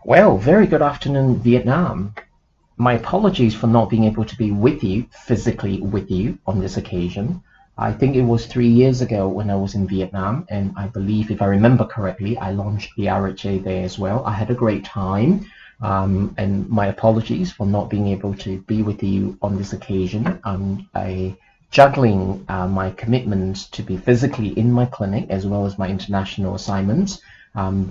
Well, very good afternoon, Vietnam. My apologies for not being able to be with you, physically with you, on this occasion. I think it was 3 years ago when I was in Vietnam, and I believe, if I remember correctly, I launched the RHA there as well. I had a great time, and my apologies for not being able to be with you on this occasion. Juggling my commitments to be physically in my clinic as well as my international assignments.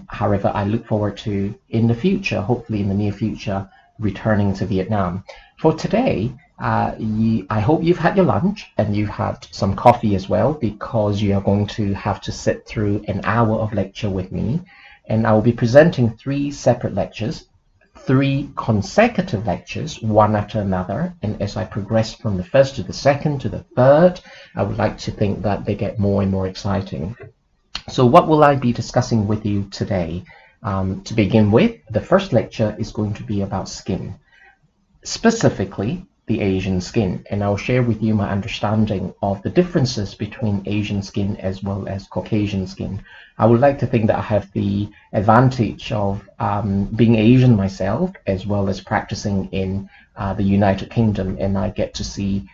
However, I look forward to, in the future, hopefully in the near future, returning to Vietnam. For today, I hope you've had your lunch and you've had some coffee as well, because you are going to have to sit through an hour of lecture with me. And I will be presenting 3 separate lectures, 3 consecutive lectures, one after another. And as I progress from the first to the second to the third, I would like to think that they get more and more exciting. So what will I be discussing with you today? To begin with, the first lecture is going to be about skin, specifically the Asian skin, and I'll share with you my understanding of the differences between Asian skin as well as Caucasian skin. I would like to think that I have the advantage of being Asian myself, as well as practicing in the United Kingdom, and I get to see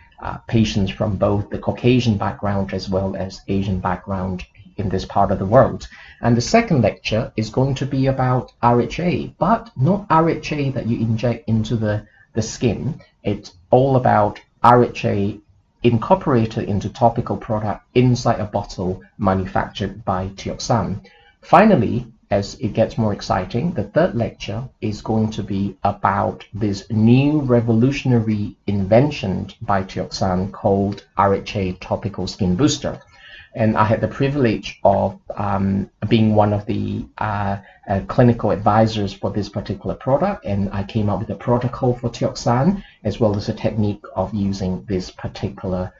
patients from both the Caucasian background as well as Asian background in this part of the world. And the second lecture is going to be about RHA, but not RHA that you inject into the skin. It's all about RHA incorporated into topical product inside a bottle manufactured by Teoxan. Finally, as it gets more exciting, the third lecture is going to be about this new revolutionary invention by Teoxan called RHA Topical Skin Booster. And I had the privilege of being one of the clinical advisors for this particular product, and I came up with a protocol for Teoxan, as well as a technique of using this particular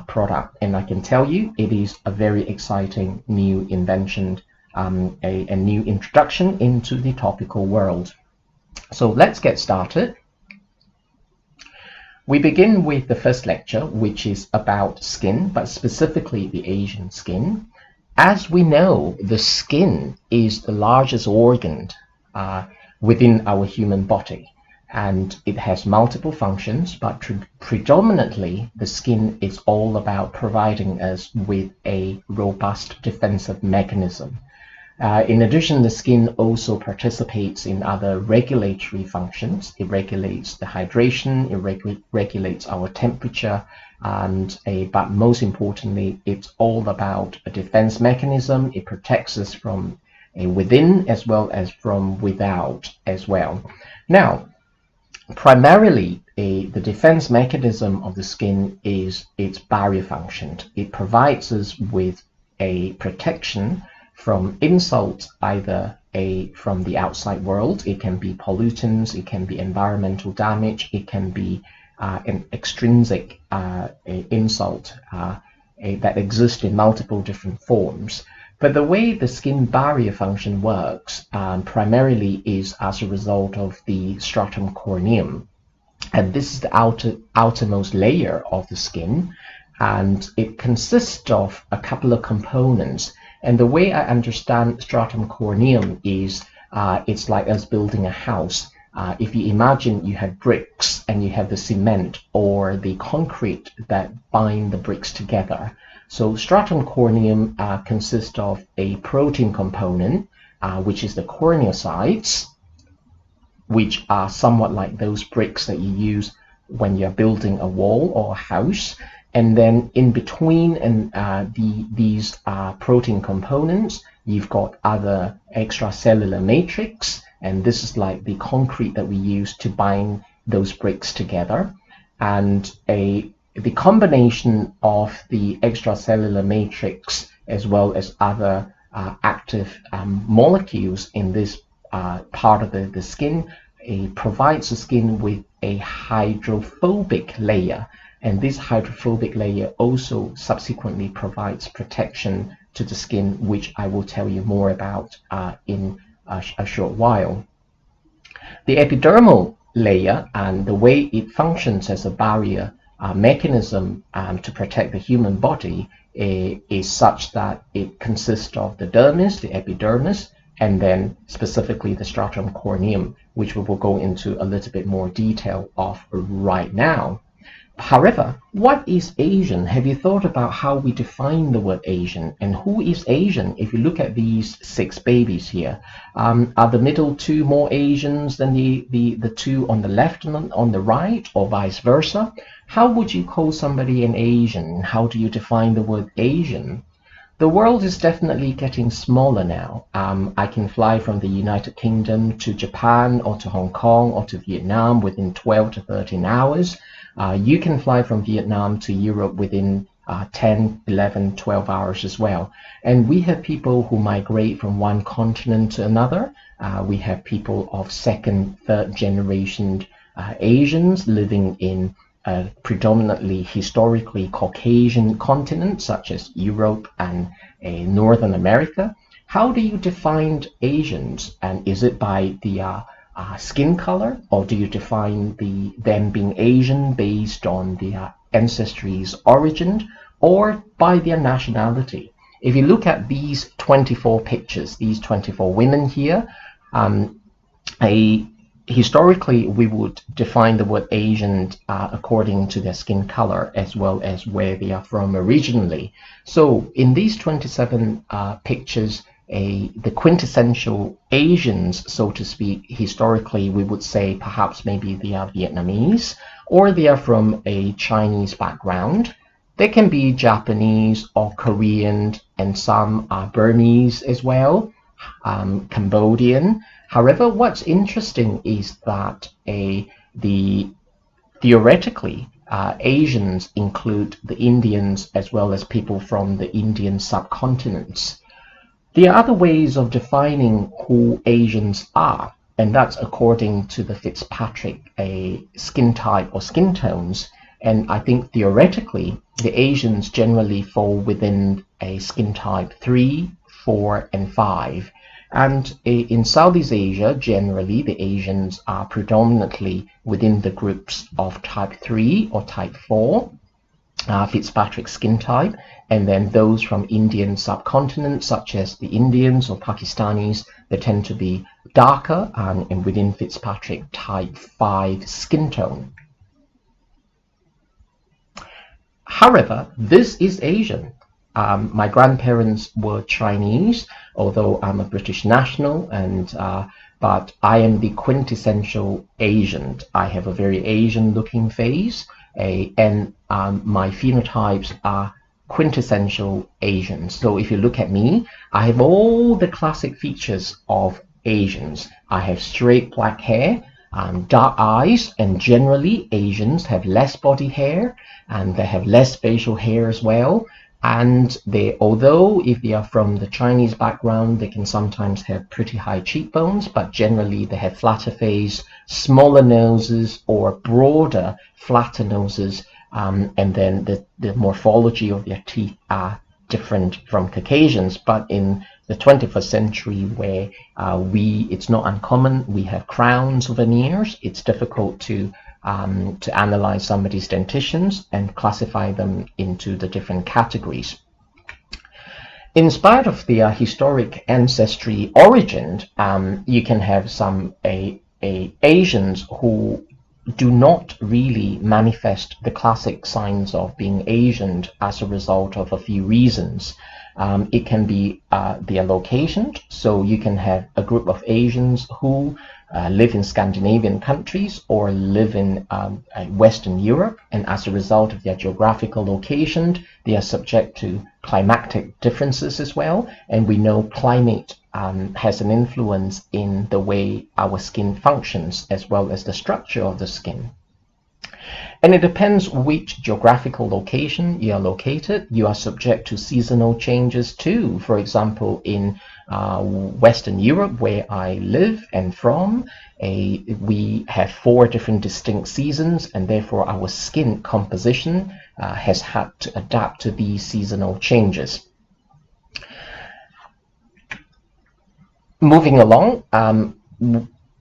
product. And I can tell you, it is a very exciting new invention, a new introduction into the topical world. So let's get started. We begin with the first lecture, which is about skin, but specifically the Asian skin. As we know, the skin is the largest organ within our human body, and it has multiple functions, but predominantly the skin is all about providing us with a robust defensive mechanism. In addition, the skin also participates in other regulatory functions. It regulates the hydration, it regulates our temperature, but most importantly, it's all about a defense mechanism. It protects us from within as well as from without as well. Now, primarily, the defense mechanism of the skin is its barrier function. It provides us with a protection from insult, either from the outside world. It can be pollutants, it can be environmental damage, it can be an extrinsic insult that exists in multiple different forms. But the way the skin barrier function works primarily is as a result of the stratum corneum. And this is the outermost layer of the skin, and it consists of a couple of components. And the way I understand stratum corneum is it's like us building a house. If you imagine you have bricks and you have the cement or the concrete that bind the bricks together. So stratum corneum consists of a protein component, which is the corneocytes, which are somewhat like those bricks that you use when you're building a wall or a house. And then in between these protein components, you've got other extracellular matrix, and this is like the concrete that we use to bind those bricks together. And the combination of the extracellular matrix as well as other active molecules in this part of the skin provides the skin with a hydrophobic layer. And this hydrophobic layer also subsequently provides protection to the skin, which I will tell you more about in a short while. The epidermal layer and the way it functions as a barrier mechanism to protect the human body is such that it consists of the dermis, the epidermis, and then specifically the stratum corneum, which we will go into a little bit more detail of right now. However, what is Asian? Have you thought about how we define the word Asian? And who is Asian? If you look at these 6 babies here, are the middle 2 more Asians than the 2 on the left and on the right, or vice versa? How would you call somebody an Asian? How do you define the word Asian? The world is definitely getting smaller now. I can fly from the United Kingdom to Japan or to Hong Kong or to Vietnam within 12 to 13 hours. You can fly from Vietnam to Europe within 10, 11, 12 hours as well. And we have people who migrate from one continent to another. We have people of second, third generation Asians living in predominantly historically Caucasian continents such as Europe and Northern America. How do you define Asians? And is it by the skin color, or do you define them being Asian based on their ancestry's origin, or by their nationality? If you look at these 24 pictures, these 24 women here, historically, we would define the word Asian according to their skin color as well as where they are from originally. So in these 27 pictures, the quintessential Asians, so to speak, historically, we would say perhaps maybe they are Vietnamese, or they are from a Chinese background. They can be Japanese or Korean, and some are Burmese as well, Cambodian. However, what's interesting is that theoretically, Asians include the Indians as well as people from the Indian subcontinents. There are other ways of defining who Asians are, and that's according to the Fitzpatrick skin type or skin tones. And I think theoretically, the Asians generally fall within a skin type 3, 4, and 5. And in Southeast Asia, generally, the Asians are predominantly within the groups of type 3 or type 4, Fitzpatrick skin type, and then those from Indian subcontinent, such as the Indians or Pakistanis, they tend to be darker and within Fitzpatrick type 5 skin tone. However, this is Asian. My grandparents were Chinese, although I'm a British national, but I am the quintessential Asian. I have a very Asian-looking face, and my phenotypes are quintessential Asian. So if you look at me, I have all the classic features of Asians. I have straight black hair, dark eyes, and generally Asians have less body hair, and they have less facial hair as well. And although if they are from the Chinese background, they can sometimes have pretty high cheekbones, but generally they have flatter face, smaller noses, or broader, flatter noses, and then the morphology of their teeth are different from Caucasians. But in the 21st century, where it's not uncommon, we have crowns or veneers, it's difficult to analyze somebody's dentitions and classify them into the different categories. In spite of their historic ancestry origin, you can have some Asians who do not really manifest the classic signs of being Asian as a result of a few reasons. It can be their location, so you can have a group of Asians who live in Scandinavian countries or live in Western Europe, and as a result of their geographical location, they are subject to climatic differences as well. And we know climate has an influence in the way our skin functions as well as the structure of the skin. And it depends which geographical location you are located. You are subject to seasonal changes too. For example, in Western Europe, where I live and from, we have 4 different distinct seasons, and therefore our skin composition has had to adapt to these seasonal changes. Moving along,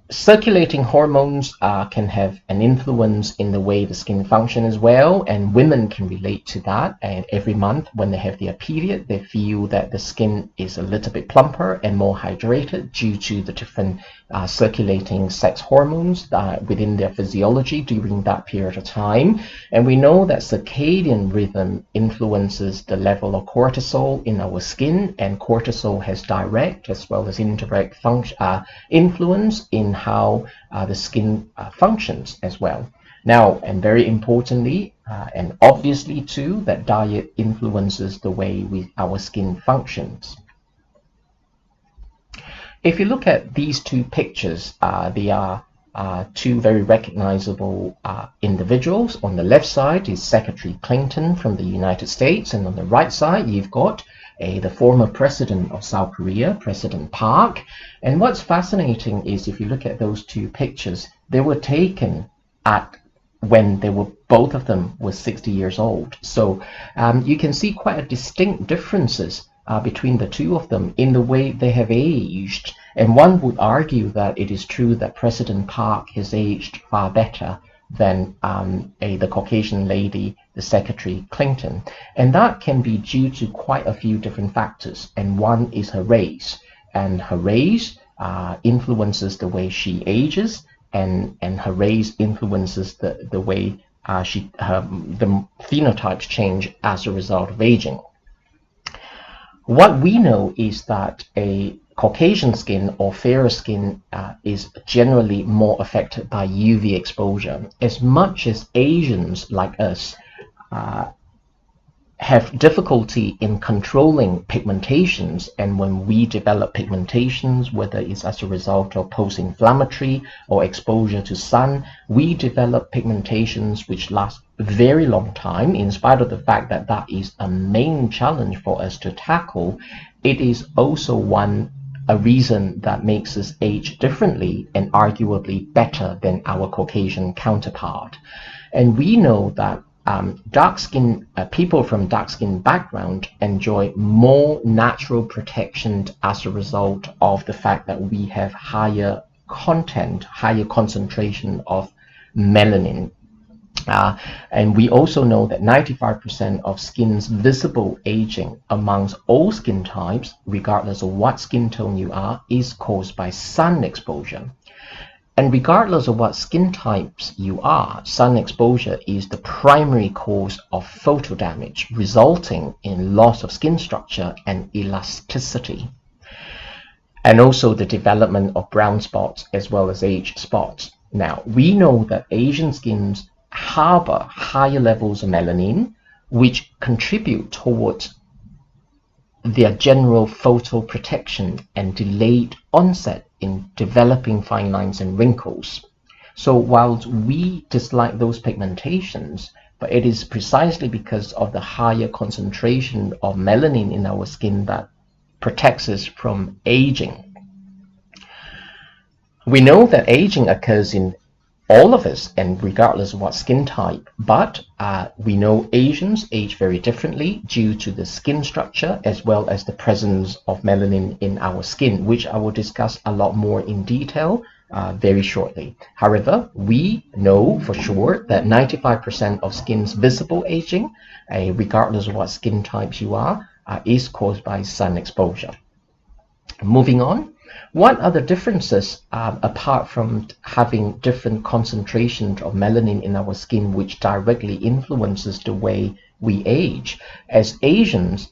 Circulating hormones can have an influence in the way the skin function as well, and women can relate to that. And every month when they have their period, they feel that the skin is a little bit plumper and more hydrated due to the different circulating sex hormones within their physiology during that period of time. And we know that circadian rhythm influences the level of cortisol in our skin, and cortisol has direct as well as indirect influence in how the skin functions as well. Now, and very importantly, and obviously too, that diet influences the way our skin functions. If you look at these two pictures, they are two very recognizable individuals. On the left side is Secretary Clinton from the United States, and on the right side you've got the former president of South Korea, President Park. And what's fascinating is if you look at those two pictures, they were taken when they were, both of them were 60 years old. So you can see quite a distinct differences between the two of them in the way they have aged. And one would argue that it is true that President Park has aged far better than the Caucasian lady, the Secretary Clinton. And that can be due to quite a few different factors. And one is her race. And her race influences the way she ages, and her race influences the way the phenotypes change as a result of aging. What we know is that a Caucasian skin or fairer skin is generally more affected by UV exposure, as much as Asians like us have difficulty in controlling pigmentations. And when we develop pigmentations, whether it's as a result of post-inflammatory or exposure to sun, we develop pigmentations which last a very long time. In spite of the fact that that is a main challenge for us to tackle, it is also a reason that makes us age differently and arguably better than our Caucasian counterpart. And we know that people from dark-skinned background enjoy more natural protection as a result of the fact that we have higher concentration of melanin. And we also know that 95% of skin's visible aging amongst all skin types, regardless of what skin tone you are, is caused by sun exposure. And regardless of what skin types you are, sun exposure is the primary cause of photo damage, resulting in loss of skin structure and elasticity, and also the development of brown spots as well as age spots. Now, we know that Asian skins harbor higher levels of melanin, which contribute towards their general photo protection and delayed onset in developing fine lines and wrinkles. So whilst we dislike those pigmentations, but it is precisely because of the higher concentration of melanin in our skin that protects us from aging. We know that aging occurs in all of us, and regardless of what skin type, but we know Asians age very differently due to the skin structure as well as the presence of melanin in our skin, which I will discuss a lot more in detail very shortly. However, we know for sure that 95% of skin's visible aging, regardless of what skin types you are, is caused by sun exposure. Moving on. What are the differences apart from having different concentrations of melanin in our skin, which directly influences the way we age? As Asians,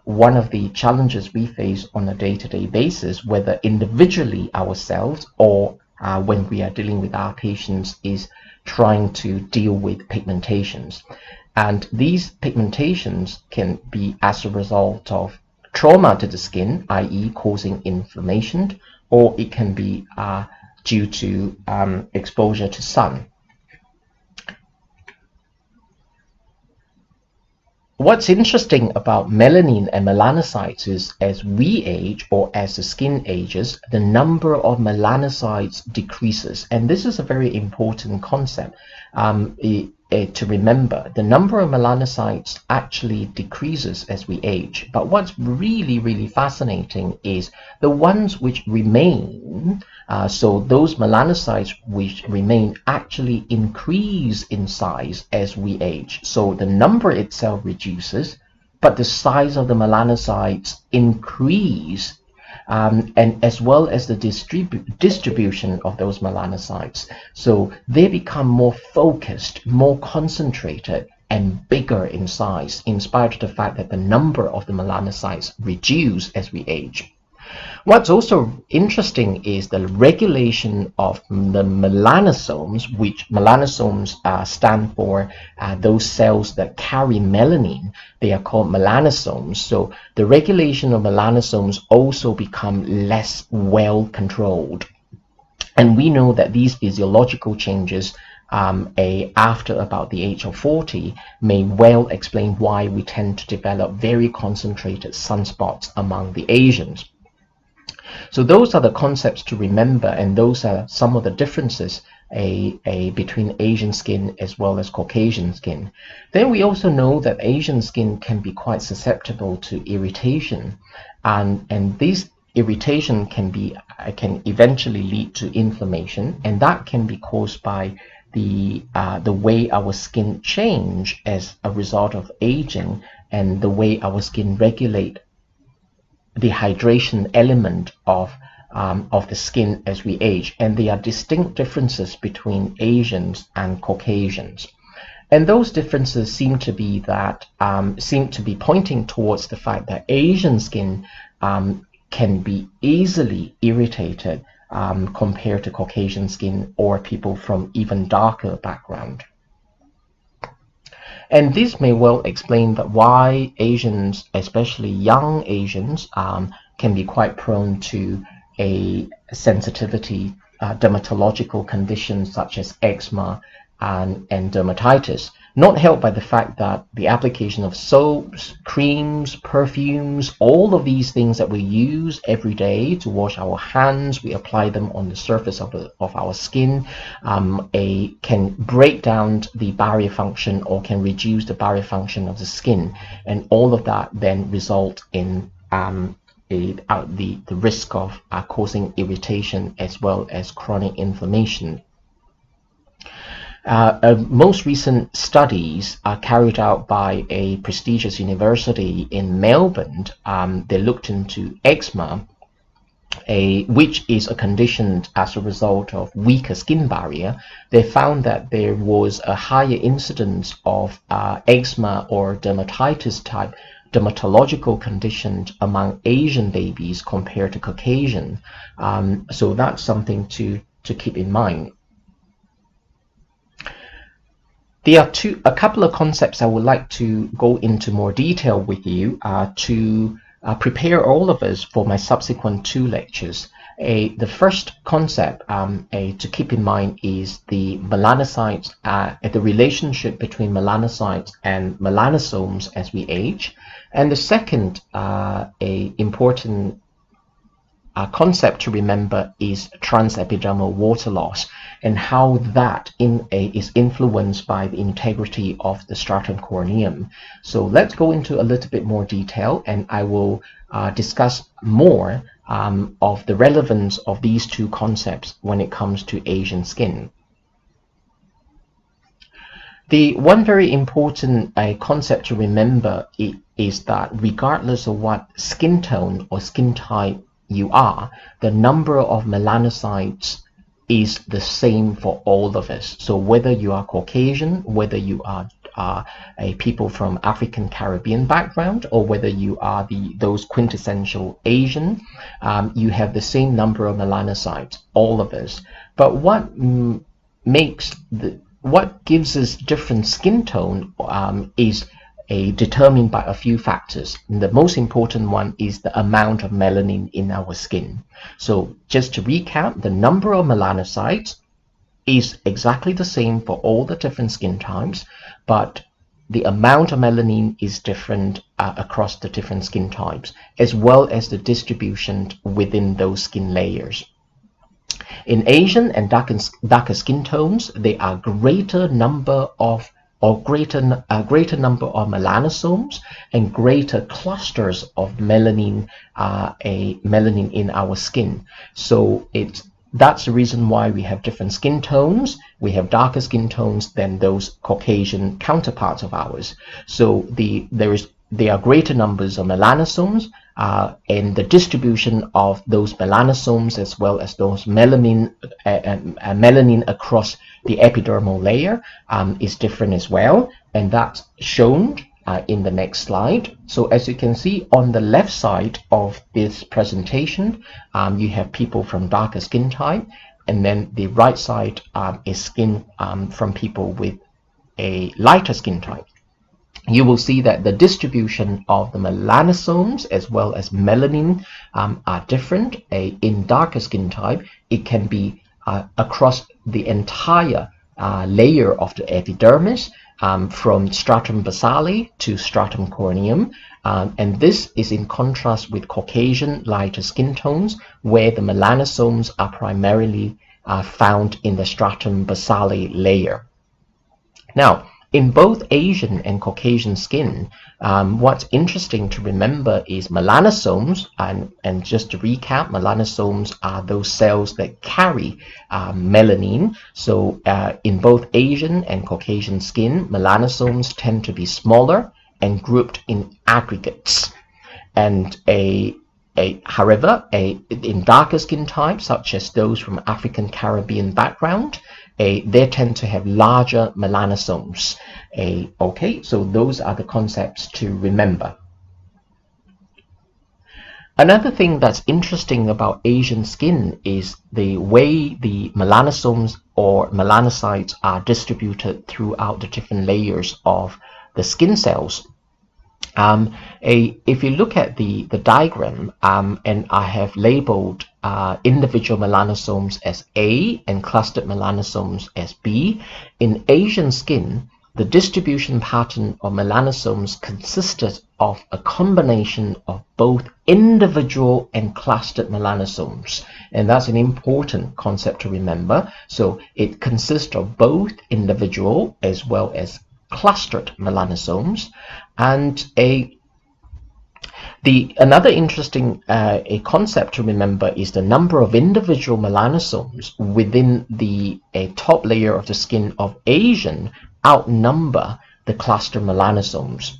one of the challenges we face on a day-to-day basis, whether individually ourselves or when we are dealing with our patients, is trying to deal with pigmentations. And these pigmentations can be as a result of trauma to the skin, i.e. causing inflammation, or it can be due to exposure to sun. What's interesting about melanin and melanocytes is as we age, or as the skin ages, the number of melanocytes decreases. And this is a very important concept. to remember, the number of melanocytes actually decreases as we age. But what's really fascinating is the ones which remain, so those melanocytes which remain actually increase in size as we age. So the number itself reduces, but the size of the melanocytes increase, and as well as the distribution of those melanocytes. So they become more focused, more concentrated, and bigger in size, in spite of the fact that the number of the melanocytes reduce as we age. What's also interesting is the regulation of the melanosomes, which melanosomes stand for those cells that carry melanin. They are called melanosomes. So the regulation of melanosomes also become less well controlled. And we know that these physiological changes after about the age of 40 may well explain why we tend to develop very concentrated sunspots among the Asians. So those are the concepts to remember, and those are some of the differences between Asian skin as well as Caucasian skin. Then we also know that Asian skin can be quite susceptible to irritation, and this irritation can eventually lead to inflammation, and that can be caused by the way our skin change as a result of aging, and the way our skin regulate the hydration element of the skin as we age. And there are distinct differences between Asians and Caucasians, and those differences seem to be pointing towards the fact that Asian skin can be easily irritated compared to Caucasian skin or people from even darker background. And this may well explain that why Asians, especially young Asians, can be quite prone to a sensitivity, dermatological conditions such as eczema and dermatitis, not helped by the fact that the application of soaps, creams, perfumes, all of these things that we use every day to wash our hands, we apply them on the surface of our skin, can break down the barrier function or can reduce the barrier function of the skin, and all of that then result in the risk of causing irritation as well as chronic inflammation. Most recent studies are carried out by a prestigious university in Melbourne. They looked into eczema, which is a condition as a result of weaker skin barrier. They found that there was a higher incidence of eczema or dermatitis type dermatological conditions among Asian babies compared to Caucasian. So that's something to keep in mind. There are a couple of concepts I would like to go into more detail with you to prepare all of us for my subsequent 2 lectures. The first concept to keep in mind is the melanocytes, the relationship between melanocytes and melanosomes as we age. And the second important concept to remember is transepidermal water loss, and how that is influenced by the integrity of the stratum corneum. So let's go into a little bit more detail, and I will discuss more of the relevance of these 2 concepts when it comes to Asian skin. The one very important concept to remember is that regardless of what skin tone or skin type you are, the number of melanocytes is the same for all of us. So whether you are Caucasian, whether you are people from African Caribbean background, or whether you are those quintessential Asian, you have the same number of melanocytes, all of us. But what gives us different skin tone is determined by a few factors. And the most important one is the amount of melanin in our skin. So just to recap, the number of melanocytes is exactly the same for all the different skin types, but the amount of melanin is different across the different skin types, as well as the distribution within those skin layers. In Asian and darker skin tones, there are greater number of or greater number of melanosomes and greater clusters of melanin, melanin in our skin. So that's the reason why we have different skin tones. We have darker skin tones than those Caucasian counterparts of ours. So there are greater numbers of melanosomes, and the distribution of those melanosomes as well as those melanin across the epidermal layer is different as well, and that's shown in the next slide. So as you can see on the left side of this presentation, you have people from darker skin type, and then the right side is skin from people with a lighter skin type. You will see that the distribution of the melanosomes as well as melanin are different. In darker skin type, it can be across the entire layer of the epidermis, from stratum basale to stratum corneum, and this is in contrast with Caucasian lighter skin tones, where the melanosomes are primarily found in the stratum basale layer. Now, in both Asian and Caucasian skin, what's interesting to remember is melanosomes, and just to recap, melanosomes are those cells that carry melanin. So in both Asian and Caucasian skin, melanosomes tend to be smaller and grouped in aggregates. And however, in darker skin types, such as those from African Caribbean background, they tend to have larger melanosomes. Okay, so those are the concepts to remember. Another thing that's interesting about Asian skin is the way the melanosomes or melanocytes are distributed throughout the different layers of the skin cells. If you look at the diagram, and I have labeled individual melanosomes as A and clustered melanosomes as B, in Asian skin, the distribution pattern of melanosomes consisted of a combination of both individual and clustered melanosomes. And that's an important concept to remember. So it consists of both individual as well as clustered melanosomes. And another interesting concept to remember is the number of individual melanosomes within the top layer of the skin of Asian outnumber the cluster melanosomes.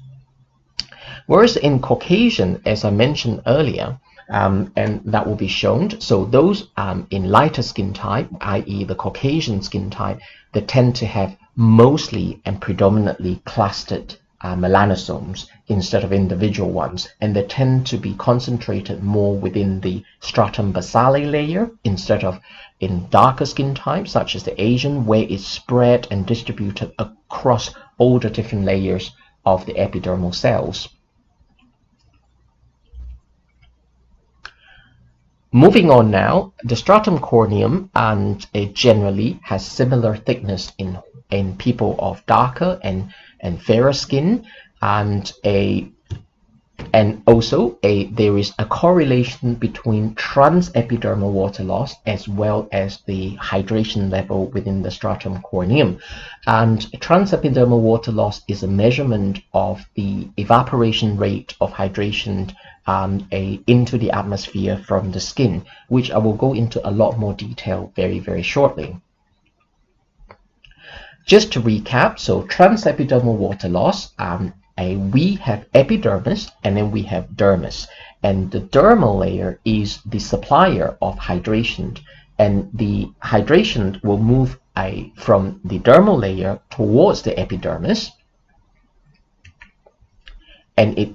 Whereas in Caucasian, as I mentioned earlier, and that will be shown, so those in lighter skin type, i.e. the Caucasian skin type, they tend to have mostly and predominantly clustered melanosomes instead of individual ones, and they tend to be concentrated more within the stratum basale layer instead of in darker skin types such as the Asian, where it's spread and distributed across all the different layers of the epidermal cells. Moving on now, the stratum corneum and generally has similar thickness in people of darker and fairer skin, and also there is a correlation between transepidermal water loss as well as the hydration level within the stratum corneum. And transepidermal water loss is a measurement of the evaporation rate of hydration into the atmosphere from the skin, which I will go into a lot more detail very, very shortly. Just to recap, so transepidermal water loss, we have epidermis and then we have dermis, and the dermal layer is the supplier of hydration, and the hydration will move from the dermal layer towards the epidermis, and it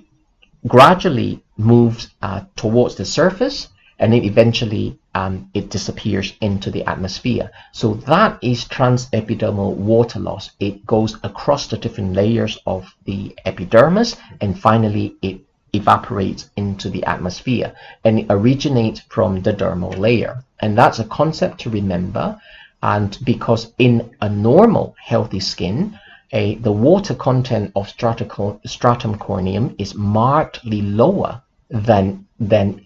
gradually moves towards the surface, and then eventually it disappears into the atmosphere. So that is transepidermal water loss. It goes across the different layers of the epidermis, and finally it evaporates into the atmosphere, and it originates from the dermal layer. And that's a concept to remember, and because in a normal healthy skin, the water content of stratum corneum is markedly lower than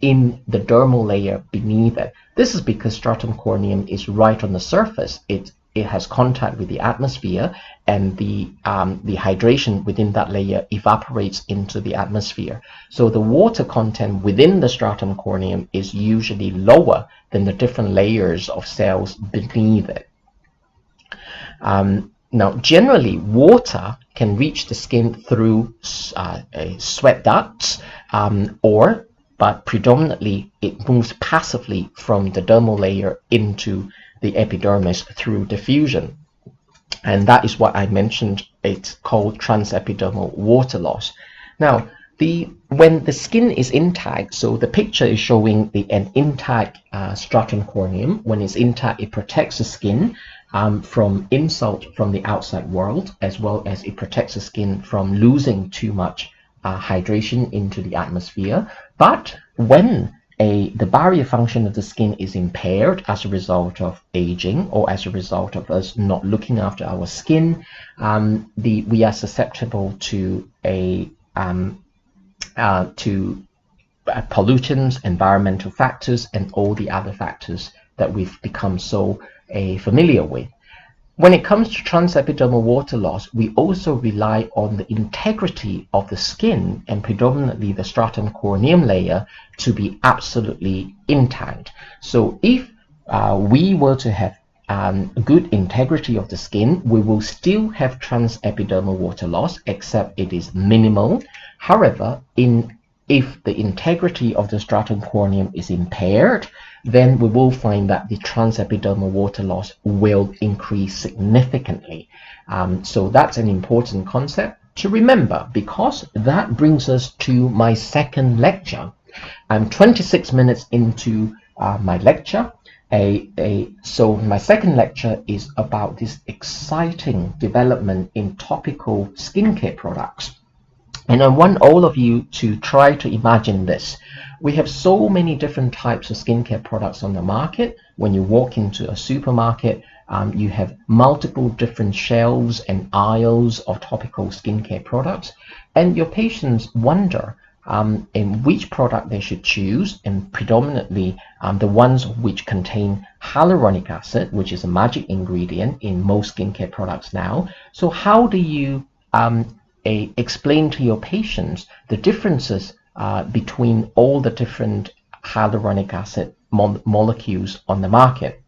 in the dermal layer beneath it. This is because stratum corneum is right on the surface. It's it has contact with the atmosphere, and the hydration within that layer evaporates into the atmosphere. So the water content within the stratum corneum is usually lower than the different layers of cells beneath it. Now, generally, water can reach the skin through sweat ducts, but predominantly it moves passively from the dermal layer into the epidermis through diffusion. And that is what I mentioned. It's called transepidermal water loss. Now, when the skin is intact, so the picture is showing an intact stratum corneum. When it's intact, it protects the skin from insult from the outside world, as well as it protects the skin from losing too much hydration into the atmosphere. But when the barrier function of the skin is impaired as a result of aging, or as a result of us not looking after our skin, we are susceptible to pollutants, environmental factors, and all the other factors that we've become so familiar with. When it comes to transepidermal water loss, we also rely on the integrity of the skin, and predominantly the stratum corneum layer, to be absolutely intact. So if we were to have good integrity of the skin, we will still have transepidermal water loss, except it is minimal. However, if the integrity of the stratum corneum is impaired, then we will find that the transepidermal water loss will increase significantly. So that's an important concept to remember, because that brings us to my second lecture. I'm 26 minutes into my lecture. So my second lecture is about this exciting development in topical skincare products. And I want all of you to try to imagine this. We have so many different types of skincare products on the market. When you walk into a supermarket, you have multiple different shelves and aisles of topical skincare products. And your patients wonder in which product they should choose, and predominantly the ones which contain hyaluronic acid, which is a magic ingredient in most skincare products now. So how do you explain to your patients the differences between all the different hyaluronic acid molecules on the market?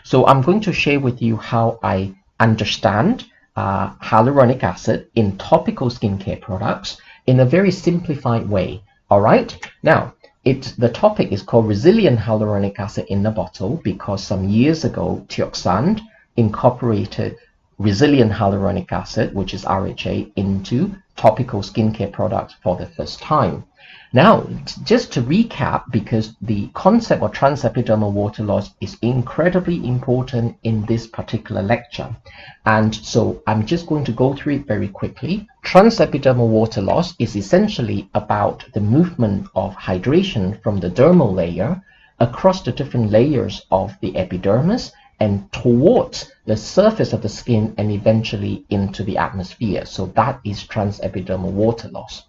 So I'm going to share with you how I understand hyaluronic acid in topical skincare products in a very simplified way. All right. Now, the topic is called resilient hyaluronic acid in a bottle, because some years ago, Teoxane incorporated resilient hyaluronic acid, which is RHA, into topical skincare products for the first time. Now, just to recap, because the concept of transepidermal water loss is incredibly important in this particular lecture, and so I'm just going to go through it very quickly. Transepidermal water loss is essentially about the movement of hydration from the dermal layer across the different layers of the epidermis and towards the surface of the skin and eventually into the atmosphere. So that is transepidermal water loss.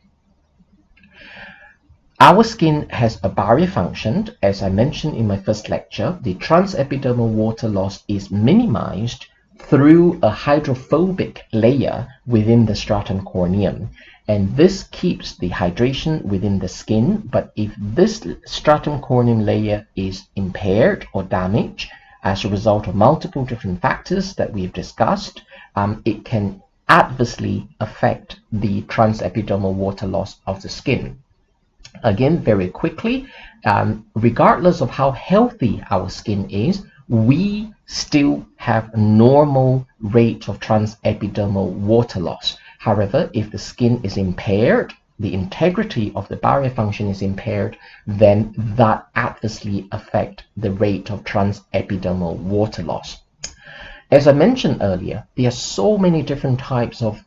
Our skin has a barrier function. As I mentioned in my first lecture, the transepidermal water loss is minimized through a hydrophobic layer within the stratum corneum. And this keeps the hydration within the skin. But if this stratum corneum layer is impaired or damaged as a result of multiple different factors that we've discussed, it can adversely affect the transepidermal water loss of the skin. Again, very quickly, regardless of how healthy our skin is, we still have a normal rate of transepidermal water loss. However, if the skin is impaired, the integrity of the barrier function is impaired, then that adversely affects the rate of transepidermal water loss. As I mentioned earlier, there are so many different types of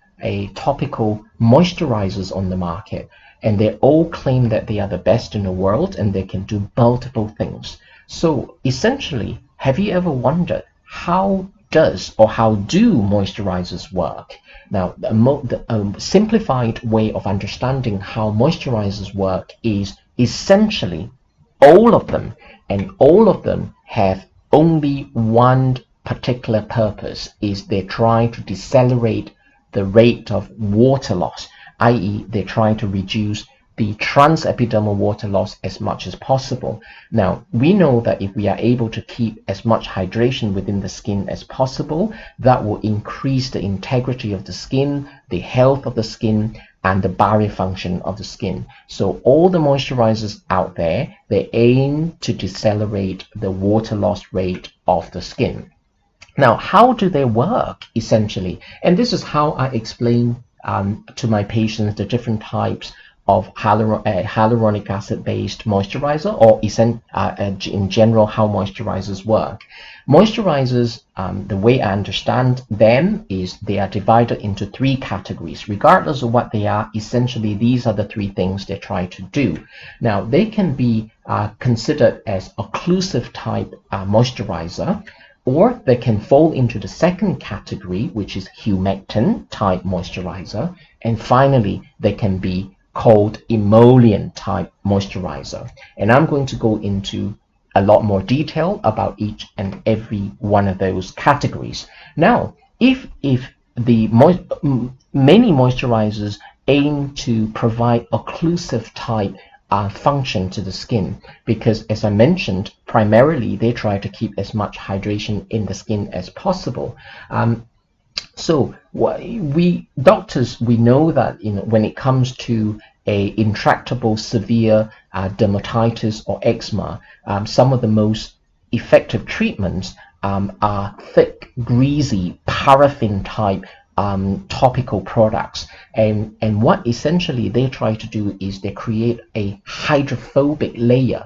topical moisturizers on the market, and they all claim that they are the best in the world and they can do multiple things. So essentially, have you ever wondered how do moisturizers work? Now, the simplified way of understanding how moisturizers work is essentially all of them, and all of them have only one particular purpose is they try to decelerate the rate of water loss, i.e. they try to reduce the transepidermal water loss as much as possible. Now, we know that if we are able to keep as much hydration within the skin as possible, that will increase the integrity of the skin, the health of the skin, and the barrier function of the skin. So all the moisturizers out there, they aim to decelerate the water loss rate of the skin. Now, how do they work essentially? And this is how I explain to my patients the different types of hyaluronic acid based moisturizer, or in general how moisturizers work. Moisturizers, the way I understand them is they are divided into three categories. Regardless of what they are, essentially these are the three things they try to do. Now, they can be considered as occlusive type moisturizer, or they can fall into the second category, which is humectant type moisturizer, and finally they can be called emollient type moisturizer. And I'm going to go into a lot more detail about each and every one of those categories. Now, if the many moisturizers aim to provide occlusive type function to the skin, because as I mentioned, primarily they try to keep as much hydration in the skin as possible. So we doctors, we know that when it comes to a intractable severe dermatitis or eczema, some of the most effective treatments are thick, greasy, paraffin type topical products, and what essentially they try to do is they create a hydrophobic layer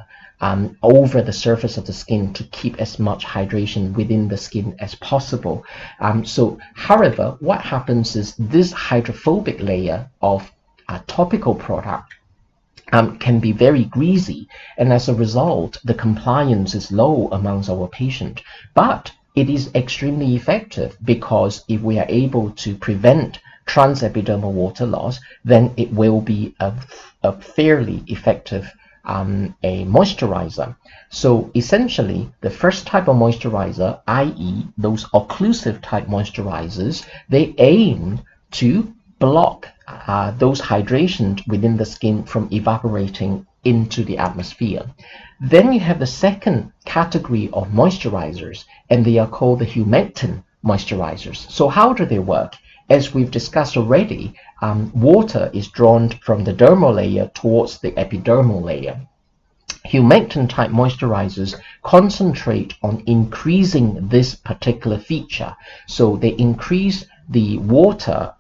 over the surface of the skin to keep as much hydration within the skin as possible. However, what happens is this hydrophobic layer of a topical product can be very greasy, and as a result, the compliance is low amongst our patients. But it is extremely effective, because if we are able to prevent transepidermal water loss, then it will be a fairly effective a moisturizer. So essentially, the first type of moisturizer, i.e. those occlusive type moisturizers, they aim to block those hydration within the skin from evaporating into the atmosphere. Then you have the second category of moisturizers, and they are called the humectant moisturizers. So how do they work? As we've discussed already, water is drawn from the dermal layer towards the epidermal layer. Humectant type moisturizers concentrate on increasing this particular feature. So they increase the water,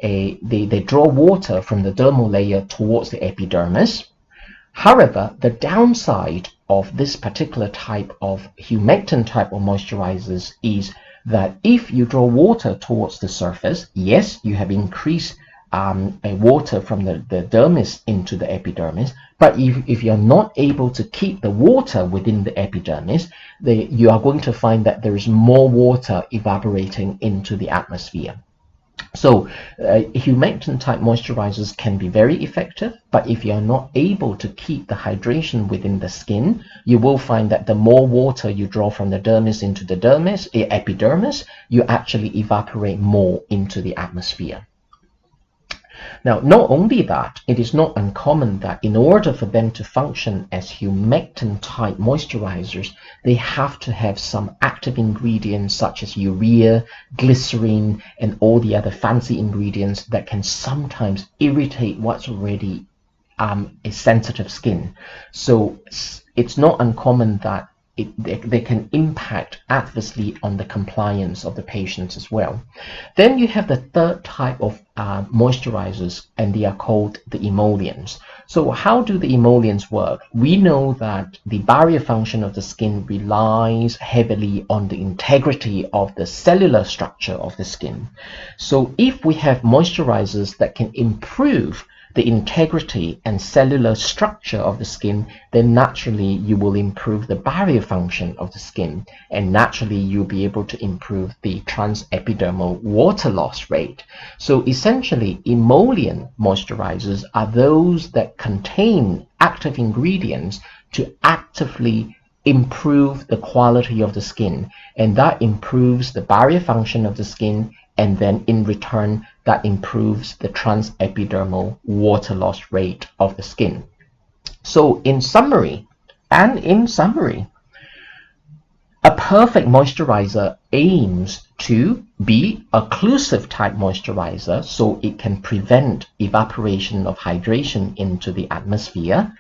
they draw water from the dermal layer towards the epidermis. However, the downside of this particular type of humectant type of moisturizers is that if you draw water towards the surface, yes, you have increased water from the dermis into the epidermis, but if you're not able to keep the water within the epidermis, you are going to find that there is more water evaporating into the atmosphere. So humectant type moisturizers can be very effective, but if you're not able to keep the hydration within the skin, you will find that the more water you draw from the dermis into the epidermis, you actually evaporate more into the atmosphere. Now, not only that, it is not uncommon that in order for them to function as humectant type moisturizers, they have to have some active ingredients such as urea, glycerin, and all the other fancy ingredients that can sometimes irritate what's already a sensitive skin. So it's not uncommon that they can impact adversely on the compliance of the patients as well. Then you have the third type of moisturizers, and they are called the emollients. So how do the emollients work? We know that the barrier function of the skin relies heavily on the integrity of the cellular structure of the skin. So if we have moisturizers that can improve the integrity and cellular structure of the skin, then naturally you will improve the barrier function of the skin, and naturally you'll be able to improve the transepidermal water loss rate. So essentially, emollient moisturizers are those that contain active ingredients to actively improve the quality of the skin, and that improves the barrier function of the skin, and then in return that improves the transepidermal water loss rate of the skin. So in summary, a perfect moisturizer aims to be a occlusive type moisturizer, so it can prevent evaporation of hydration into the atmosphere.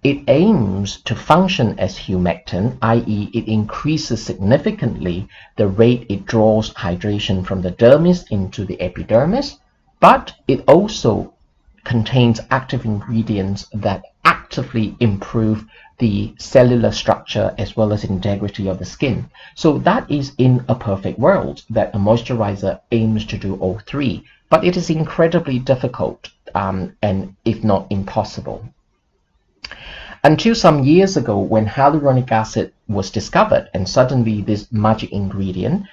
It aims to function as humectant, i.e. it increases significantly the rate it draws hydration from the dermis into the epidermis, but it also contains active ingredients that actively improve the cellular structure as well as integrity of the skin. So that is in a perfect world that a moisturizer aims to do all three, but it is incredibly difficult and if not impossible. Until some years ago, when hyaluronic acid was discovered, and suddenly this magic ingredient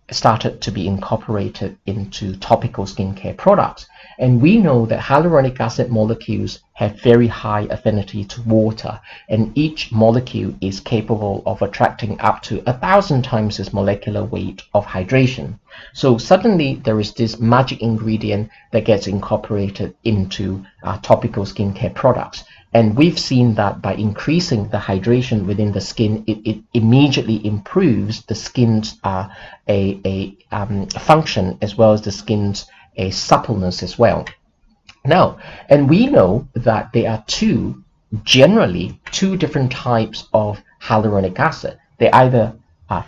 started to be incorporated into topical skincare products. And we know that hyaluronic acid molecules have very high affinity to water, and each molecule is capable of attracting up to 1,000 times its molecular weight of hydration. So suddenly there is this magic ingredient that gets incorporated into topical skincare products. And we've seen that by increasing the hydration within the skin, it immediately improves the skin's function as well as the skin's suppleness as well. Now, and we know that there are generally two different types of hyaluronic acid. They either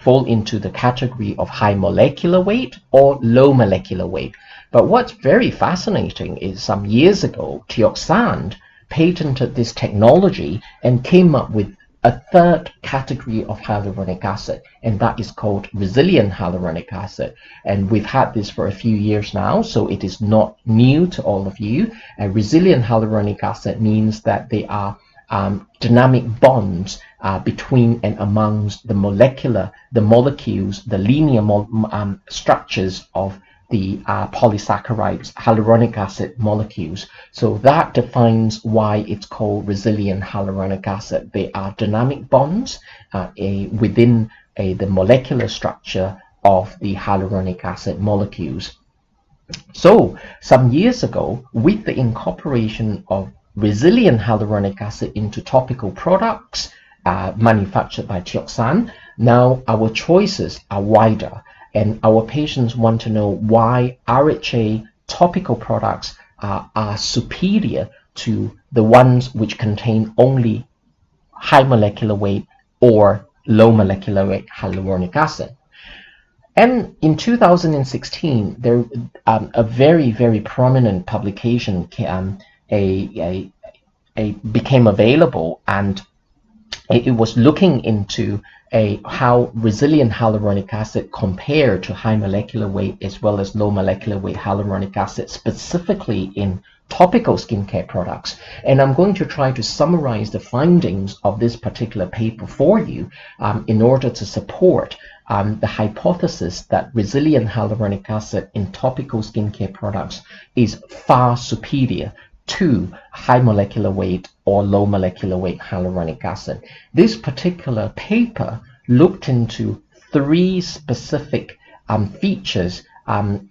fall into the category of high molecular weight or low molecular weight. But what's very fascinating is some years ago, Tioxan patented this technology and came up with a third category of hyaluronic acid, and that is called resilient hyaluronic acid. And we've had this for a few years now, so it is not new to all of you. And resilient hyaluronic acid means that they are dynamic bonds between and amongst the molecules, the linear structures of the polysaccharides, hyaluronic acid molecules. So that defines why it's called resilient hyaluronic acid. They are dynamic bonds within the molecular structure of the hyaluronic acid molecules. So some years ago, with the incorporation of resilient hyaluronic acid into topical products manufactured by Tioxan, now our choices are wider. And our patients want to know why RHA topical products are superior to the ones which contain only high molecular weight or low molecular weight hyaluronic acid. And in 2016, there a very, very prominent publication became available, and it was looking into how resilient hyaluronic acid compared to high molecular weight as well as low molecular weight hyaluronic acid, specifically in topical skincare products. And I'm going to try to summarize the findings of this particular paper for you in order to support the hypothesis that resilient hyaluronic acid in topical skincare products is far superior to high molecular weight or low molecular weight hyaluronic acid. This particular paper looked into three specific features, and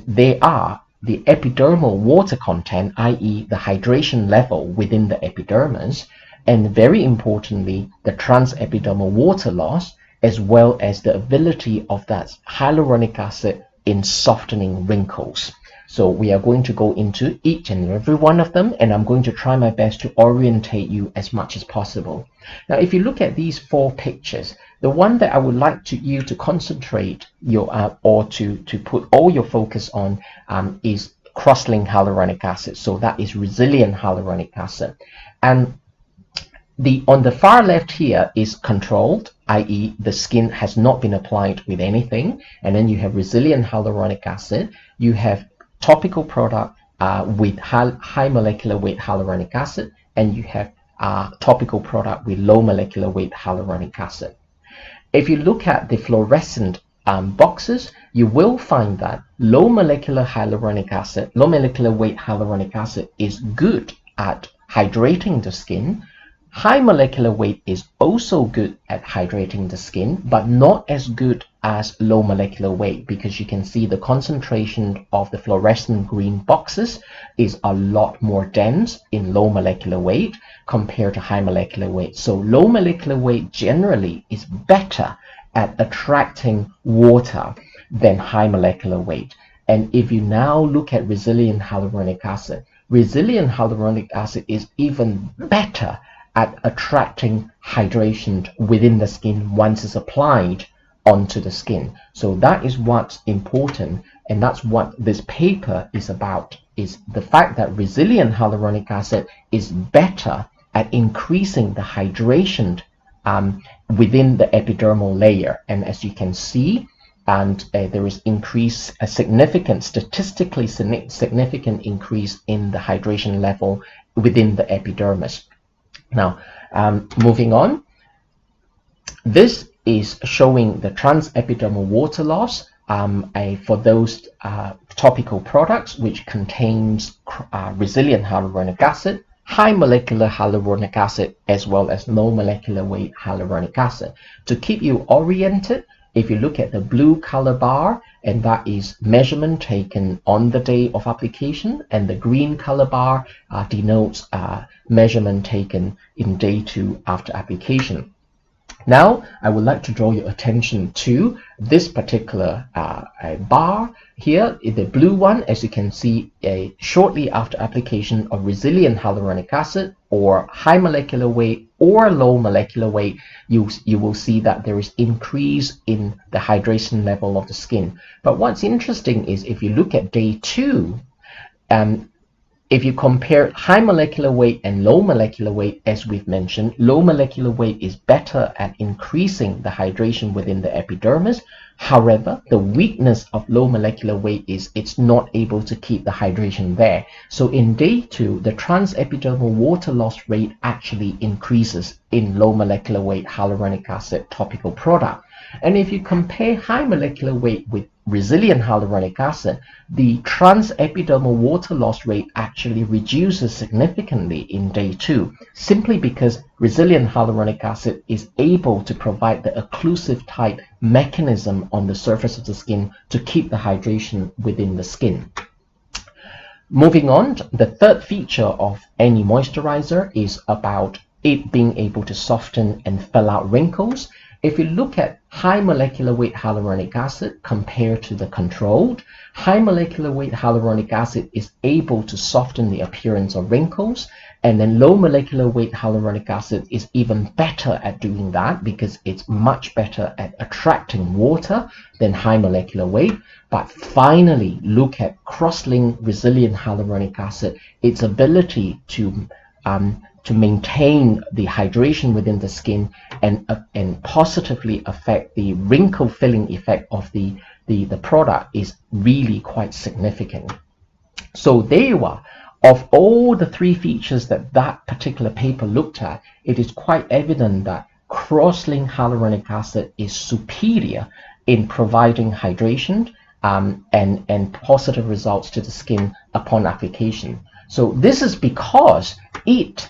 they are the epidermal water content, i.e. the hydration level within the epidermis, and very importantly, the transepidermal water loss, as well as the ability of that hyaluronic acid in softening wrinkles. So we are going to go into each and every one of them, and I'm going to try my best to orientate you as much as possible. Now, if you look at these four pictures, the one that I would like you to concentrate or to put all your focus on is cross-linked hyaluronic acid. So that is resilient hyaluronic acid. And on the far left here is controlled, i.e. the skin has not been applied with anything. And then you have resilient hyaluronic acid. You have topical product with high molecular weight hyaluronic acid, and you have topical product with low molecular weight hyaluronic acid. If you look at the fluorescent boxes, you will find that low molecular weight hyaluronic acid is good at hydrating the skin, High molecular weight is also good at hydrating the skin, but not as good as low molecular weight, because you can see the concentration of the fluorescent green boxes is a lot more dense in low molecular weight compared to high molecular weight. So low molecular weight generally is better at attracting water than high molecular weight. And if you now look at resilient hyaluronic acid is even better at attracting hydration within the skin once it's applied onto the skin. So that is what's important, and that's what this paper is about, is the fact that resilient hyaluronic acid is better at increasing the hydration within the epidermal layer. And as you can see, there is a significant, statistically significant increase in the hydration level within the epidermis. Now, moving on, this is showing the transepidermal water loss for those topical products which contains resilient hyaluronic acid, high molecular hyaluronic acid, as well as low molecular weight hyaluronic acid. To keep you oriented, if you look at the blue color bar, and that is measurement taken on the day of application, and the green color bar denotes measurement taken in day 2 after application. Now, I would like to draw your attention to this particular bar here, the blue one. As you can see, shortly after application of resilient hyaluronic acid, or high molecular weight or low molecular weight, you will see that there is increase in the hydration level of the skin. But what's interesting is if you look at day 2, if you compare high molecular weight and low molecular weight, as we've mentioned, low molecular weight is better at increasing the hydration within the epidermis. However, the weakness of low molecular weight is it's not able to keep the hydration there. So in day 2, the transepidermal water loss rate actually increases in low molecular weight hyaluronic acid topical product. And if you compare high molecular weight with resilient hyaluronic acid, the transepidermal water loss rate actually reduces significantly in day 2, simply because resilient hyaluronic acid is able to provide the occlusive type mechanism on the surface of the skin to keep the hydration within the skin. Moving on, the third feature of any moisturizer is about it being able to soften and fill out wrinkles. If you look at high molecular weight hyaluronic acid compared to the controlled, high molecular weight hyaluronic acid is able to soften the appearance of wrinkles, and then low molecular weight hyaluronic acid is even better at doing that because it's much better at attracting water than high molecular weight. But finally, look at cross-linked resilient hyaluronic acid, its ability to maintain the hydration within the skin and positively affect the wrinkle filling effect of the product is really quite significant. So there you are. Of all the 3 features that particular paper looked at, it is quite evident that cross-linked hyaluronic acid is superior in providing hydration and positive results to the skin upon application. So this is because it,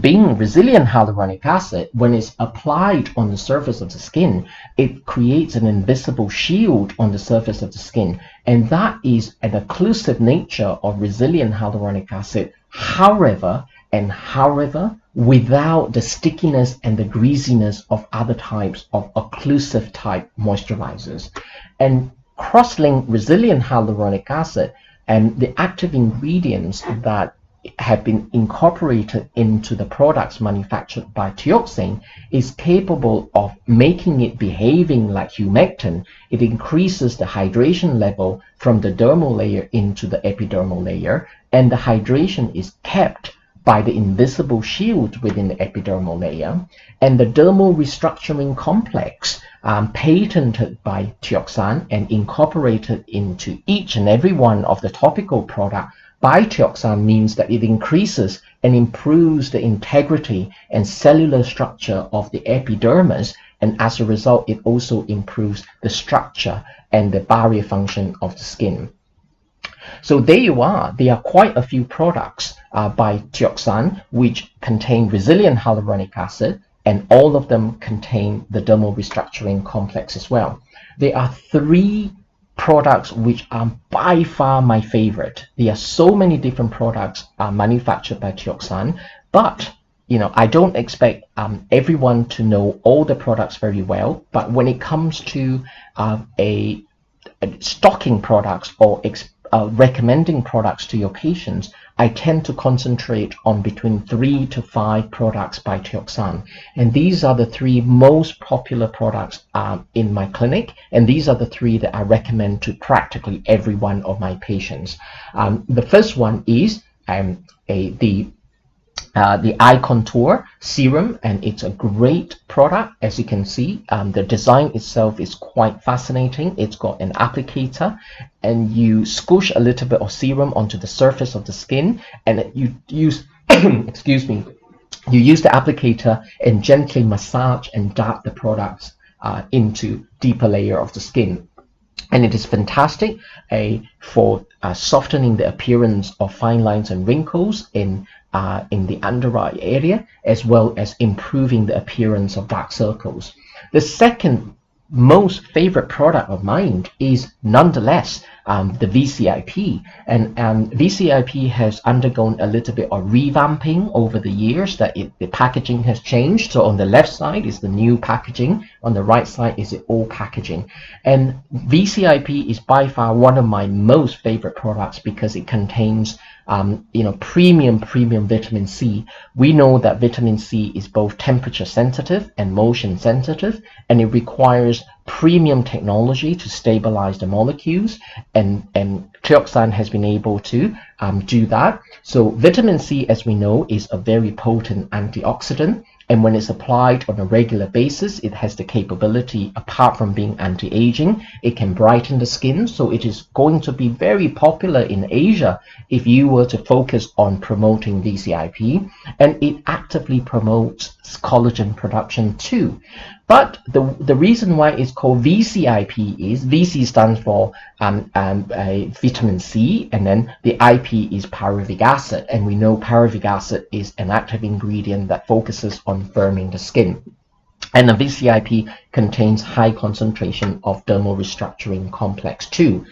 being resilient hyaluronic acid, when it's applied on the surface of the skin, it creates an invisible shield on the surface of the skin, and that is an occlusive nature of resilient hyaluronic acid. However, without the stickiness and the greasiness of other types of occlusive type moisturizers. And cross-linked resilient hyaluronic acid and the active ingredients that have been incorporated into the products manufactured by Teoxane is capable of making it behaving like humectant. It increases the hydration level from the dermal layer into the epidermal layer, and the hydration is kept by the invisible shield within the epidermal layer. And the dermal restructuring complex patented by Teoxane and incorporated into each and every one of the topical products by Teoxane means that it increases and improves the integrity and cellular structure of the epidermis, and as a result it also improves the structure and the barrier function of the skin. So there you are. There are quite a few products by Teoxan which contain resilient hyaluronic acid, and all of them contain the dermal restructuring complex as well. There are 3 products which are by far my favorite. There are so many different products manufactured by Teoxan, but I don't expect everyone to know all the products very well. But when it comes to stocking products or recommending products to your patients, I tend to concentrate on between 3 to 5 products by Teoxan. And these are the 3 most popular products in my clinic. And these are the 3 that I recommend to practically every one of my patients. The first one is the Eye Contour Serum, and it's a great product. As you can see, the design itself is quite fascinating. It's got an applicator, and you squish a little bit of serum onto the surface of the skin, and you use excuse me, you use the applicator and gently massage and dab the products into deeper layer of the skin. And it is fantastic for softening the appearance of fine lines and wrinkles in the under eye area, as well as improving the appearance of dark circles. The second most favorite product of mine is nonetheless the VCIP, and VCIP has undergone a little bit of revamping over the years. That the packaging has changed. So on the left side is the new packaging, on the right side is the old packaging, and VCIP is by far one of my most favorite products because it contains premium vitamin C. We know that vitamin C is both temperature sensitive and motion sensitive, and it requires premium technology to stabilize the molecules, and Teoxan has been able to do that. So vitamin C, as we know, is a very potent antioxidant, and when it's applied on a regular basis, it has the capability, apart from being anti-aging, it can brighten the skin. So it is going to be very popular in Asia if you were to focus on promoting VCIP, and it actively promotes collagen production too. But the reason why it's called VCIP is VC stands for vitamin C, and then the IP is pyruvic acid, and we know pyruvic acid is an active ingredient that focuses on firming the skin. And the VCIP contains high concentration of dermal restructuring complex too.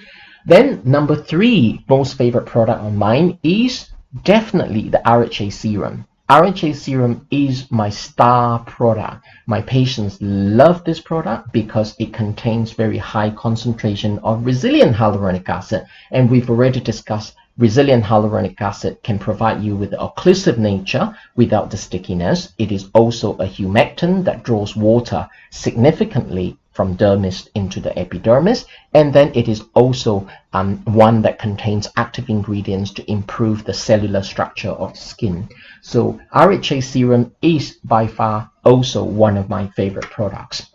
Then number 3 most favorite product of mine is definitely the RHA serum. RHA serum is my star product. My patients love this product because it contains very high concentration of resilient hyaluronic acid, and we've already discussed resilient hyaluronic acid can provide you with the occlusive nature without the stickiness. It is also a humectant that draws water significantly from dermis into the epidermis, and then it is also one that contains active ingredients to improve the cellular structure of the skin. So RHA serum is by far also one of my favorite products.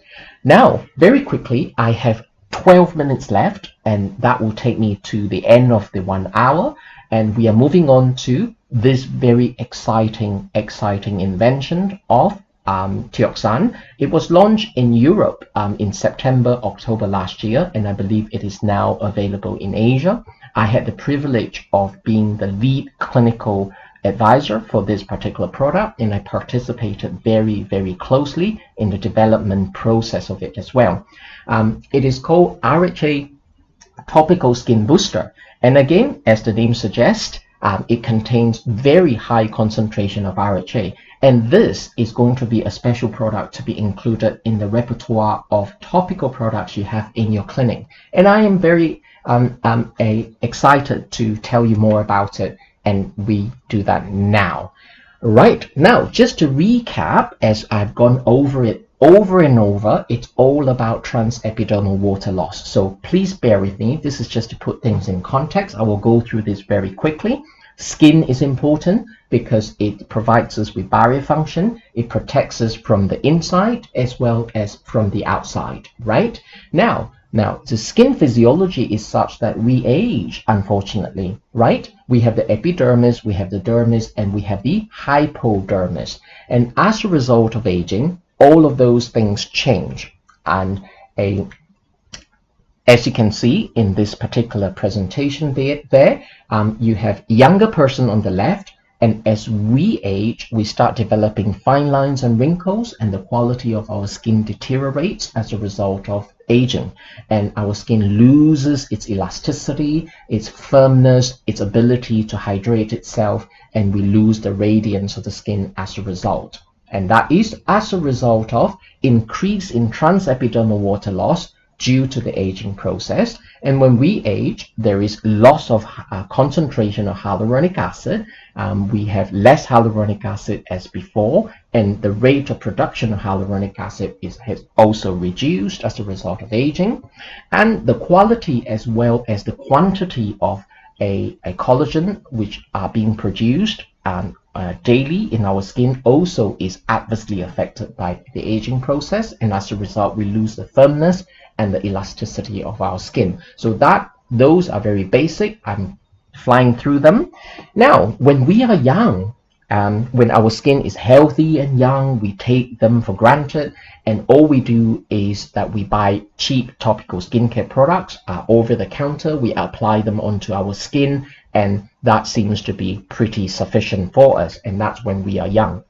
Now, very quickly, I have 12 minutes left, and that will take me to the end of the 1 hour, and we are moving on to this very exciting invention of Teoxan. It was launched in Europe in September, October last year, and I believe it is now available in Asia. I had the privilege of being the lead clinical advisor for this particular product, and I participated very closely in the development process of it as well. It is called RHA Topical Skin Booster, and again, as the name suggests, it contains very high concentration of RHA, and this is going to be a special product to be included in the repertoire of topical products you have in your clinic. And I am very excited to tell you more about it, and we do that now. Right, now just to recap, as I've gone over it over and over, it's all about transepidermal water loss. So please bear with me. This is just to put things in context. I will go through this very quickly. Skin is important because it provides us with barrier function. It protects us from the inside as well as from the outside, right? Now, the skin physiology is such that we age, unfortunately, right? We have the epidermis, we have the dermis, and we have the hypodermis. And as a result of aging, all of those things change. And As you can see in this particular presentation there, you have younger person on the left, and as we age, we start developing fine lines and wrinkles, and the quality of our skin deteriorates as a result of aging, and our skin loses its elasticity, its firmness, its ability to hydrate itself, and we lose the radiance of the skin as a result. And that is as a result of increase in transepidermal water loss due to the aging process. And when we age, there is loss of concentration of hyaluronic acid. We have less hyaluronic acid as before, and the rate of production of hyaluronic acid has also reduced as a result of aging. And the quality as well as the quantity of a collagen which are being produced daily in our skin also is adversely affected by the aging process, and as a result we lose the firmness and the elasticity of our skin. So those are very basic. I'm flying through them. Now, when we are young, when our skin is healthy and young, we take them for granted, and all we do is that we buy cheap topical skincare products over the counter. We apply them onto our skin, and that seems to be pretty sufficient for us, and that's when we are young.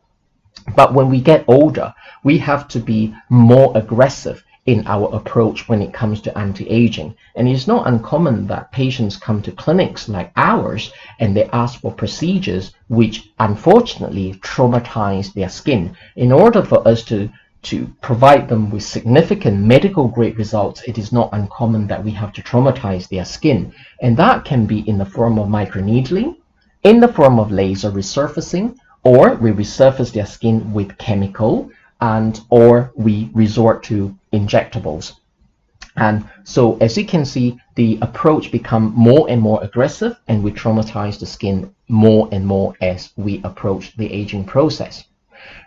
But when we get older, we have to be more aggressive in our approach when it comes to anti-aging. And it's not uncommon that patients come to clinics like ours and they ask for procedures which unfortunately traumatize their skin. In order for us to provide them with significant medical grade results, it is not uncommon that we have to traumatize their skin. And that can be in the form of microneedling, in the form of laser resurfacing, or we resurface their skin with chemical, or we resort to injectables. And so as you can see, the approach becomes more and more aggressive, and we traumatize the skin more and more as we approach the aging process.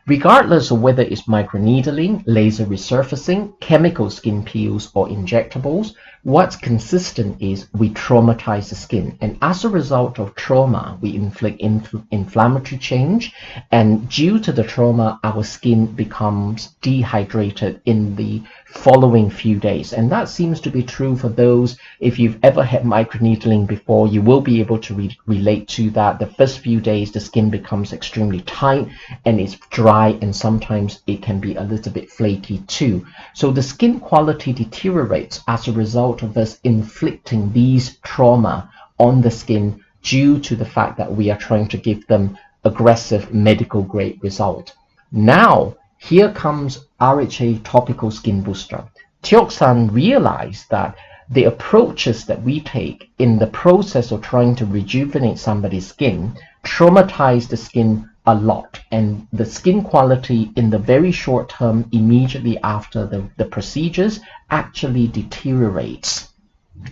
Regardless of whether it's microneedling, laser resurfacing, chemical skin peels, or injectables, what's consistent is we traumatize the skin. And as a result of trauma, we inflict inflammatory change. And due to the trauma, our skin becomes dehydrated in the following few days. And that seems to be true for those, if you've ever had microneedling before, you will be able to relate to that. The first few days, the skin becomes extremely tight and it's dry, and sometimes it can be a little bit flaky too. So the skin quality deteriorates as a result of us inflicting these trauma on the skin due to the fact that we are trying to give them aggressive medical grade result. Now, here comes RHA Topical Skin Booster. Teok-san realized that the approaches that we take in the process of trying to rejuvenate somebody's skin traumatize the skin a lot, and the skin quality in the very short term immediately after the procedures actually deteriorates.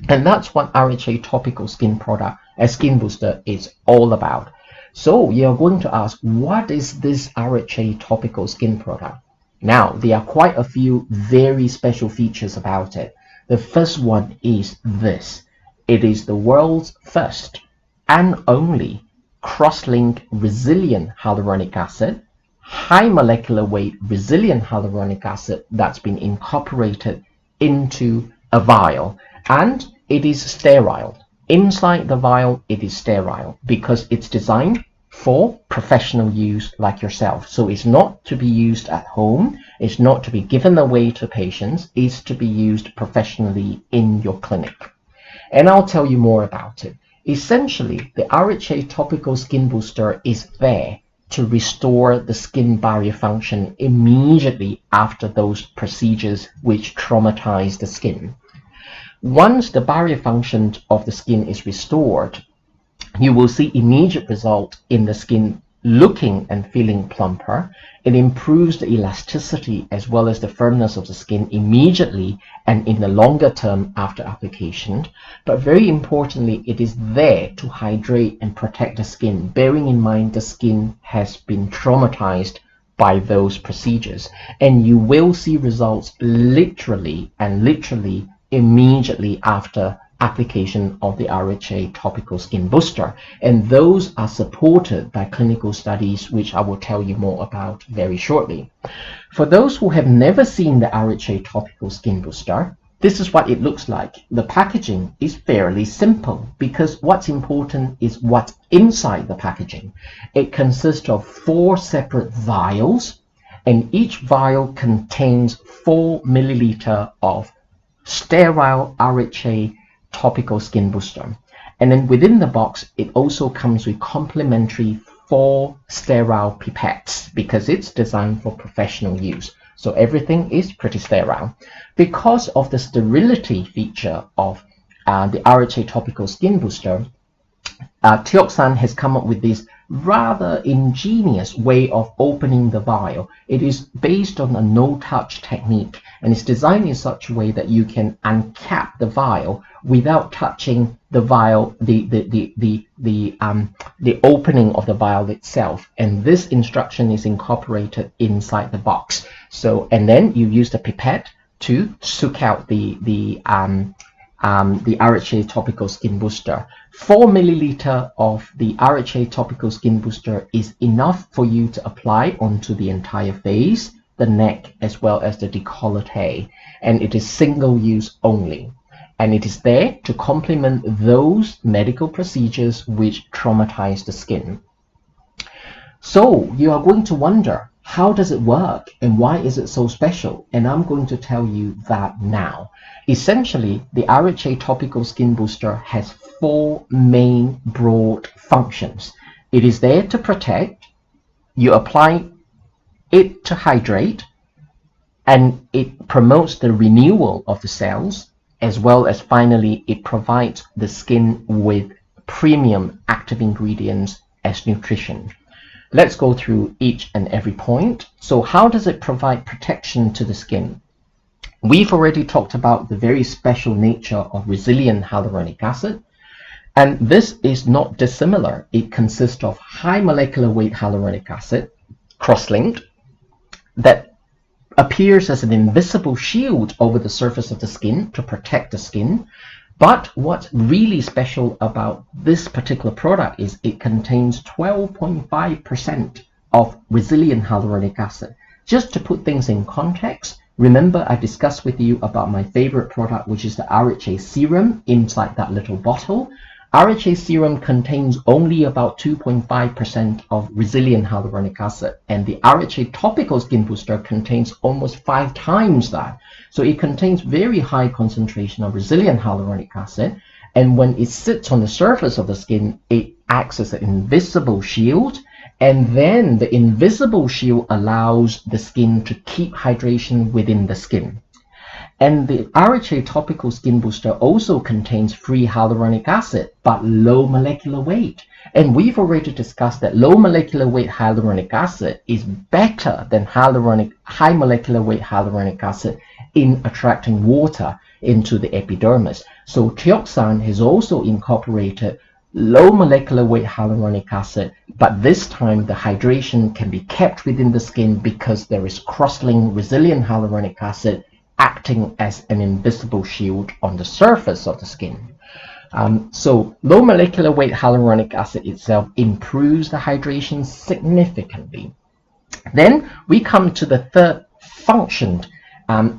And that's what RHA Topical Skin Product, a skin booster, is all about. So you're going to ask, what is this RHA Topical Skin Product? Now, there are quite a few very special features about it. The first one is this. It is the world's first and only cross-link resilient hyaluronic acid, high molecular weight resilient hyaluronic acid that's been incorporated into a vial, and it is sterile. Inside the vial, it is sterile because it's designed for professional use like yourself. So it's not to be used at home, it's not to be given away to patients, it's to be used professionally in your clinic. And I'll tell you more about it. Essentially, the RHA Topical Skin Booster is there to restore the skin barrier function immediately after those procedures which traumatize the skin. Once the barrier function of the skin is restored, you will see immediate result in the skin looking and feeling plumper. It improves the elasticity as well as the firmness of the skin immediately and in the longer term after application. But very importantly, it is there to hydrate and protect the skin, bearing in mind the skin has been traumatized by those procedures. And you will see results literally immediately after application of the RHA Topical Skin Booster, and those are supported by clinical studies which I will tell you more about very shortly. For those who have never seen the RHA Topical Skin Booster, this is what it looks like. The packaging is fairly simple because what's important is what's inside the packaging. It consists of 4 separate vials, and each vial contains 4 milliliter of sterile RHA topical skin booster. And then within the box, it also comes with complimentary 4 sterile pipettes because it's designed for professional use. So everything is pretty sterile. Because of the sterility feature of the RHA topical skin booster, Teoxan has come up with this rather ingenious way of opening the vial. It is based on a no-touch technique, and it's designed in such a way that you can uncap the vial without touching the vial, the opening of the vial itself. And this instruction is incorporated inside the box. So, and then you use the pipette to suck out the RHA topical skin booster. 4 milliliter of the RHA topical skin booster is enough for you to apply onto the entire face, the neck, as well as the décolleté, and it is single use only. And it is there to complement those medical procedures which traumatize the skin. So you are going to wonder, how does it work and why is it so special? And I'm going to tell you that now. Essentially, the RHA topical skin booster has 4 main broad functions. It is there to protect, you apply it to hydrate, and it promotes the renewal of the cells, as well as finally it provides the skin with premium active ingredients as nutrition. Let's go through each and every point. So how does it provide protection to the skin? We've already talked about the very special nature of resilient hyaluronic acid, and this is not dissimilar. It consists of high molecular weight hyaluronic acid, cross-linked, that appears as an invisible shield over the surface of the skin to protect the skin. But what's really special about this particular product is it contains 12.5% of resilient hyaluronic acid. Just to put things in context, remember I discussed with you about my favorite product, which is the RHA serum inside that little bottle. RHA serum contains only about 2.5% of resilient hyaluronic acid, and the RHA topical skin booster contains almost 5 times that. So it contains very high concentration of resilient hyaluronic acid, and when it sits on the surface of the skin, it acts as an invisible shield, and then the invisible shield allows the skin to keep hydration within the skin. And the RHA topical skin booster also contains free hyaluronic acid, but low molecular weight. And we've already discussed that low molecular weight hyaluronic acid is better than high molecular weight hyaluronic acid in attracting water into the epidermis. So Teoxan has also incorporated low molecular weight hyaluronic acid, but this time the hydration can be kept within the skin because there is cross-linked resilient hyaluronic acid acting as an invisible shield on the surface of the skin. So low molecular weight hyaluronic acid itself improves the hydration significantly. Then we come to the third function.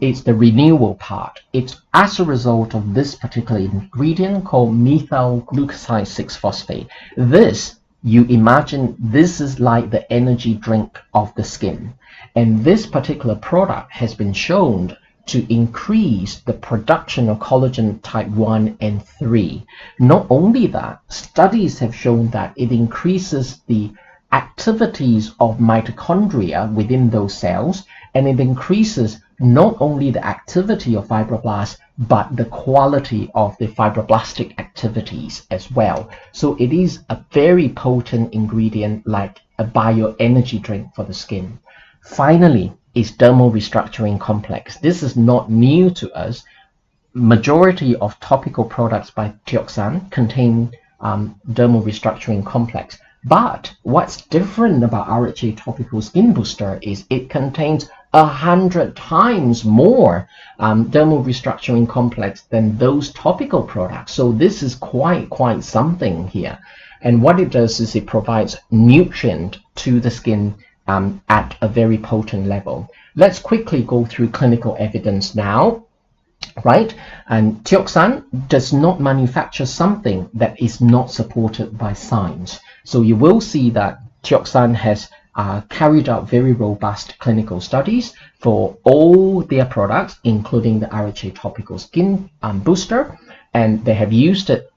It's the renewal part. It's as a result of this particular ingredient called methyl glucoside 6-phosphate. This, you imagine, this is like the energy drink of the skin. And this particular product has been shown to increase the production of collagen type 1 and 3. Not only that, studies have shown that it increases the activities of mitochondria within those cells, and it increases not only the activity of fibroblasts, but the quality of the fibroblastic activities as well. So it is a very potent ingredient, like a bioenergy drink for the skin. Finally, is dermal restructuring complex. This is not new to us. Majority of topical products by Teoxan contain dermal restructuring complex. But what's different about RHA topical skin booster is it contains 100 times more dermal restructuring complex than those topical products. So this is quite something here. And what it does is it provides nutrient to the skin at a very potent level. Let's quickly go through clinical evidence now. right? And Teoxan does not manufacture something that is not supported by science. So you will see that Teoxan has carried out very robust clinical studies for all their products, including the RHA Topical Skin Booster, and they have used it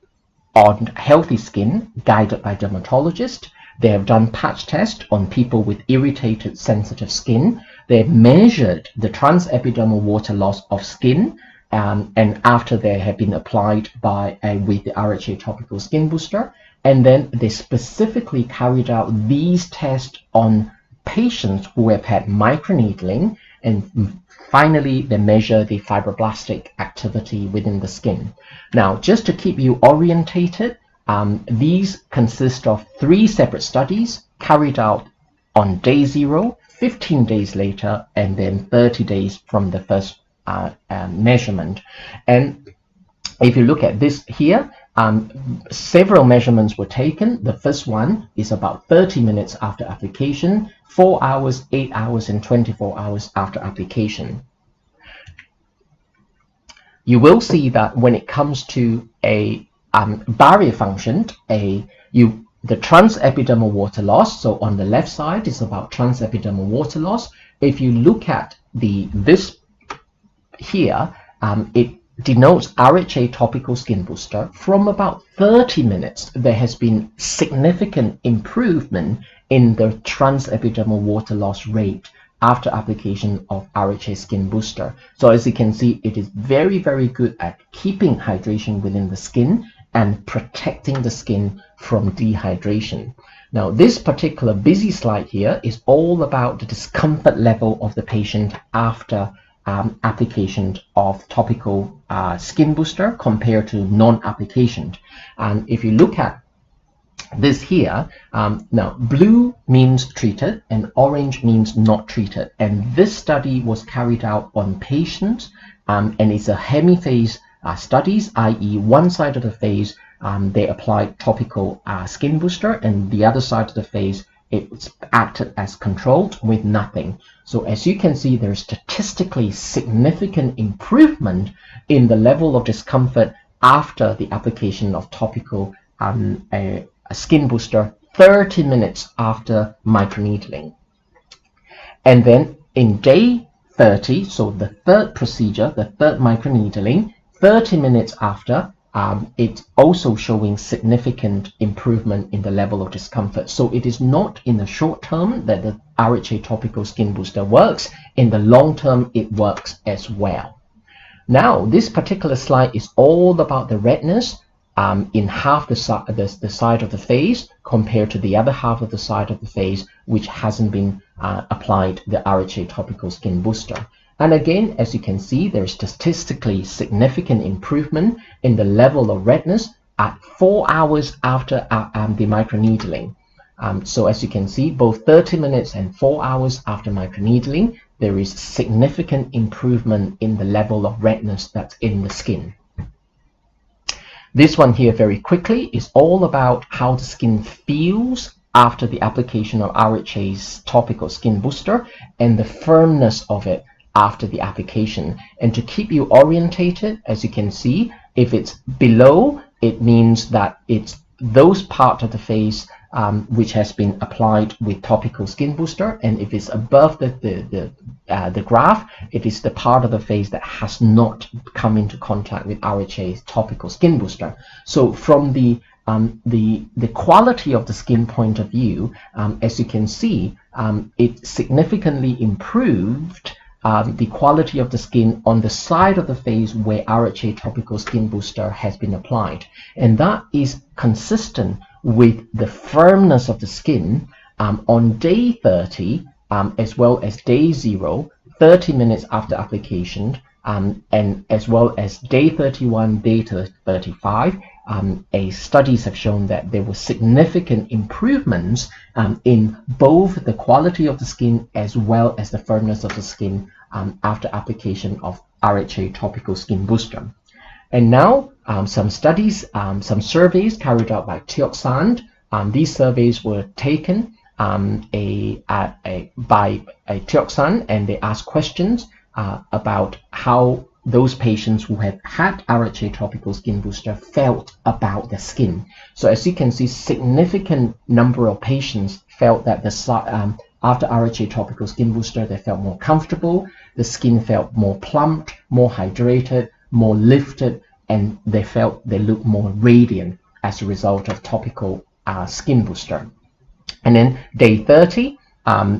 on healthy skin guided by dermatologists. They have done patch tests on people with irritated, sensitive skin. They've measured the transepidermal water loss of skin, and after they have been applied with the RHA Topical Skin Booster. And then they specifically carried out these tests on patients who have had microneedling, and finally they measure the fibroblastic activity within the skin. Now, just to keep you orientated, these consist of 3 separate studies carried out on day 0, 15 days later, and then 30 days from the first measurement. And if you look at this here, several measurements were taken. The first one is about 30 minutes after application, 4 hours, 8 hours, and 24 hours after application. You will see that when it comes to a barrier function, the transepidermal water loss, so on the left side is about transepidermal water loss. If you look at this here, it denotes RHA Topical Skin Booster. From about 30 minutes, there has been significant improvement in the transepidermal water loss rate after application of RHA Skin Booster. So as you can see, it is very, very good at keeping hydration within the skin and protecting the skin from dehydration. Now, this particular busy slide here is all about the discomfort level of the patient after application of topical skin booster compared to non-application. And if you look at this here, now blue means treated and orange means not treated. And this study was carried out on patients, and it's a hemiphase studies, i.e. one side of the face they applied topical skin booster, and the other side of the face it acted as controlled with nothing. So as you can see, there's statistically significant improvement in the level of discomfort after the application of topical a skin booster 30 minutes after microneedling. And then in day 30, so the third procedure, the third microneedling, 30 minutes after, it's also showing significant improvement in the level of discomfort. So it is not in the short term that the RHA Topical Skin Booster works. In the long term, it works as well. Now, this particular slide is all about the redness in half the side of the face compared to the other half of the side of the face which hasn't been applied the RHA Topical Skin Booster. And again, as you can see, there's statistically significant improvement in the level of redness at 4 hours after the microneedling. So as you can see, both 30 minutes and 4 hours after microneedling, there is significant improvement in the level of redness that's in the skin. This one here, very quickly, is all about how the skin feels after the application of RHA's Topical Skin Booster and the firmness of it after the application. And to keep you orientated, as you can see, if it's below, it means that it's those parts of the face which has been applied with topical skin booster, and if it's above the graph, it is the part of the face that has not come into contact with RHA's topical skin booster. So from the quality of the skin point of view, as you can see, it significantly improved the quality of the skin on the side of the face where RHA Topical Skin Booster has been applied. And that is consistent with the firmness of the skin on day 30 as well as day 0, 30 minutes after application, and as well as day 31, day 35. Studies have shown that there were significant improvements in both the quality of the skin as well as the firmness of the skin after application of RHA Topical Skin Booster. And now some studies, some surveys carried out by Teoxan. These surveys were taken by Teoxan, and they asked questions about how those patients who had had RHA topical skin booster felt about their skin. So as you can see, significant number of patients felt that after RHA topical skin booster, they felt more comfortable, the skin felt more plump, more hydrated, more lifted, and they felt they looked more radiant as a result of topical skin booster. And then day 30,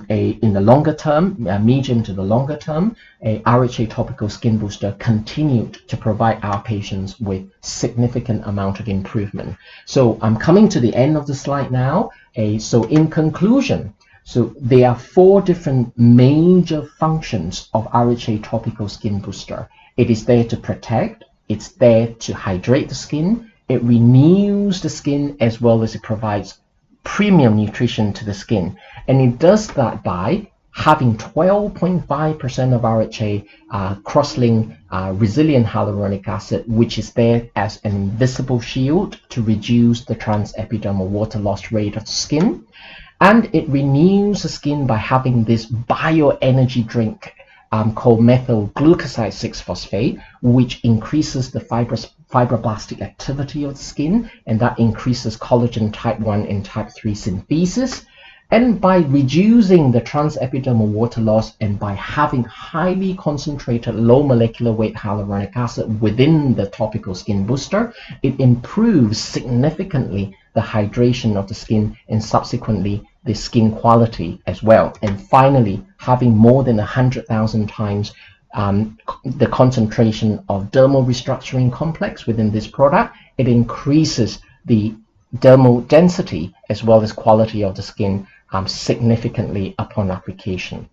in the longer term, medium to the longer term, a RHA topical skin booster continued to provide our patients with significant amount of improvement. So I'm coming to the end of the slide now. So in conclusion, so there are 4 different major functions of RHA topical skin booster. It is there to protect, it's there to hydrate the skin, it renews the skin, as well as it provides premium nutrition to the skin. And it does that by having 12.5% of RHA cross-linked resilient hyaluronic acid, which is there as an invisible shield to reduce the transepidermal water loss rate of the skin. And it renews the skin by having this bioenergy drink called methyl glucoside 6-phosphate, which increases the fibroblastic activity of the skin, and that increases collagen type 1 and type 3 synthesis. And by reducing the transepidermal water loss and by having highly concentrated low molecular weight hyaluronic acid within the topical skin booster, it improves significantly the hydration of the skin and subsequently the skin quality as well. And finally, having more than 100,000 times the concentration of dermal restructuring complex within this product, it increases the dermal density as well as quality of the skin significantly upon application.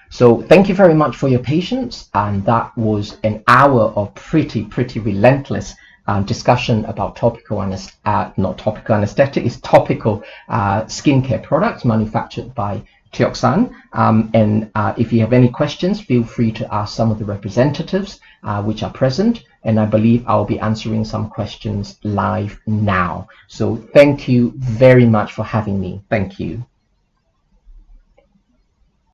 So thank you very much for your patience, and that was an hour of pretty relentless discussion about topical not topical anesthetic, it's topical skincare products manufactured by Tioxan. And if you have any questions, feel free to ask some of the representatives which are present, and I believe I'll be answering some questions live now. So thank you very much for having me. Thank you.